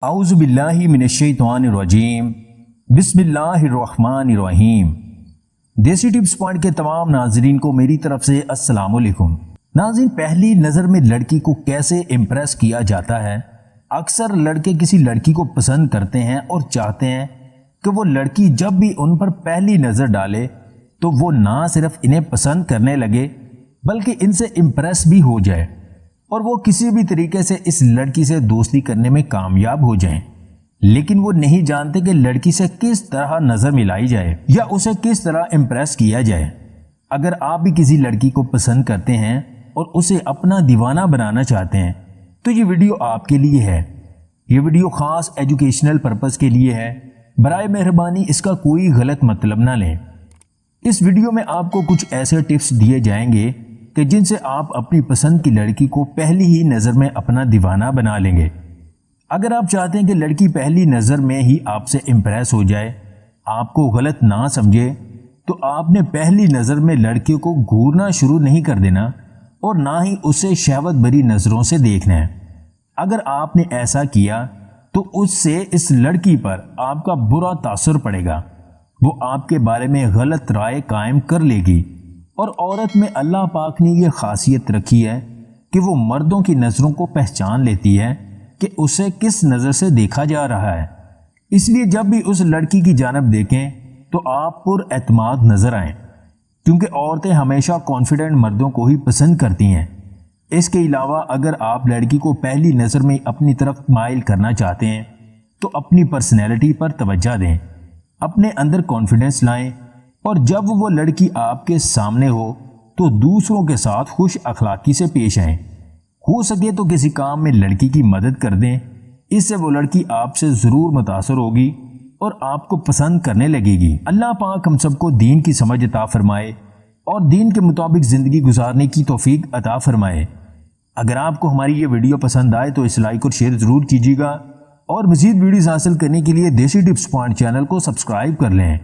اعوذ باللہ من الشیطان الرجیم بسم اللہ الرحمن الرحیم۔ دیسی ٹپس پوائنٹ کے تمام ناظرین کو میری طرف سے السلام علیکم۔ ناظرین، پہلی نظر میں لڑکی کو کیسے امپریس کیا جاتا ہے؟ اکثر لڑکے کسی لڑکی کو پسند کرتے ہیں اور چاہتے ہیں کہ وہ لڑکی جب بھی ان پر پہلی نظر ڈالے تو وہ نہ صرف انہیں پسند کرنے لگے بلکہ ان سے امپریس بھی ہو جائے اور وہ کسی بھی طریقے سے اس لڑکی سے دوستی کرنے میں کامیاب ہو جائیں، لیکن وہ نہیں جانتے کہ لڑکی سے کس طرح نظر ملائی جائے یا اسے کس طرح امپریس کیا جائے۔ اگر آپ بھی کسی لڑکی کو پسند کرتے ہیں اور اسے اپنا دیوانہ بنانا چاہتے ہیں تو یہ ویڈیو آپ کے لیے ہے۔ یہ ویڈیو خاص ایجوکیشنل پرپس کے لیے ہے، برائے مہربانی اس کا کوئی غلط مطلب نہ لیں۔ اس ویڈیو میں آپ کو کچھ ایسے ٹپس دیے جائیں گے کہ جن سے آپ اپنی پسند کی لڑکی کو پہلی ہی نظر میں اپنا دیوانہ بنا لیں گے۔ اگر آپ چاہتے ہیں کہ لڑکی پہلی نظر میں ہی آپ سے امپریس ہو جائے، آپ کو غلط نہ سمجھے، تو آپ نے پہلی نظر میں لڑکی کو گھورنا شروع نہیں کر دینا اور نہ ہی اسے شہوت بھری نظروں سے دیکھنا ہے۔ اگر آپ نے ایسا کیا تو اس سے اس لڑکی پر آپ کا برا تاثر پڑے گا، وہ آپ کے بارے میں غلط رائے قائم کر لے گی۔ اور عورت میں اللہ پاک نے یہ خاصیت رکھی ہے کہ وہ مردوں کی نظروں کو پہچان لیتی ہے کہ اسے کس نظر سے دیکھا جا رہا ہے، اس لیے جب بھی اس لڑکی کی جانب دیکھیں تو آپ پر اعتماد نظر آئیں، کیونکہ عورتیں ہمیشہ کانفیڈنٹ مردوں کو ہی پسند کرتی ہیں۔ اس کے علاوہ اگر آپ لڑکی کو پہلی نظر میں اپنی طرف مائل کرنا چاہتے ہیں تو اپنی پرسنالٹی پر توجہ دیں، اپنے اندر کانفیڈنس لائیں، اور جب وہ لڑکی آپ کے سامنے ہو تو دوسروں کے ساتھ خوش اخلاقی سے پیش آئیں۔ ہو سکے تو کسی کام میں لڑکی کی مدد کر دیں، اس سے وہ لڑکی آپ سے ضرور متاثر ہوگی اور آپ کو پسند کرنے لگے گی۔ اللہ پاک ہم سب کو دین کی سمجھ عطا فرمائے اور دین کے مطابق زندگی گزارنے کی توفیق عطا فرمائے۔ اگر آپ کو ہماری یہ ویڈیو پسند آئے تو اس لائک اور شیئر ضرور کیجیے گا، اور مزید ویڈیوز حاصل کرنے کے لیے دیسی ٹپس پوائنٹ چینل کو سبسکرائب کر لیں۔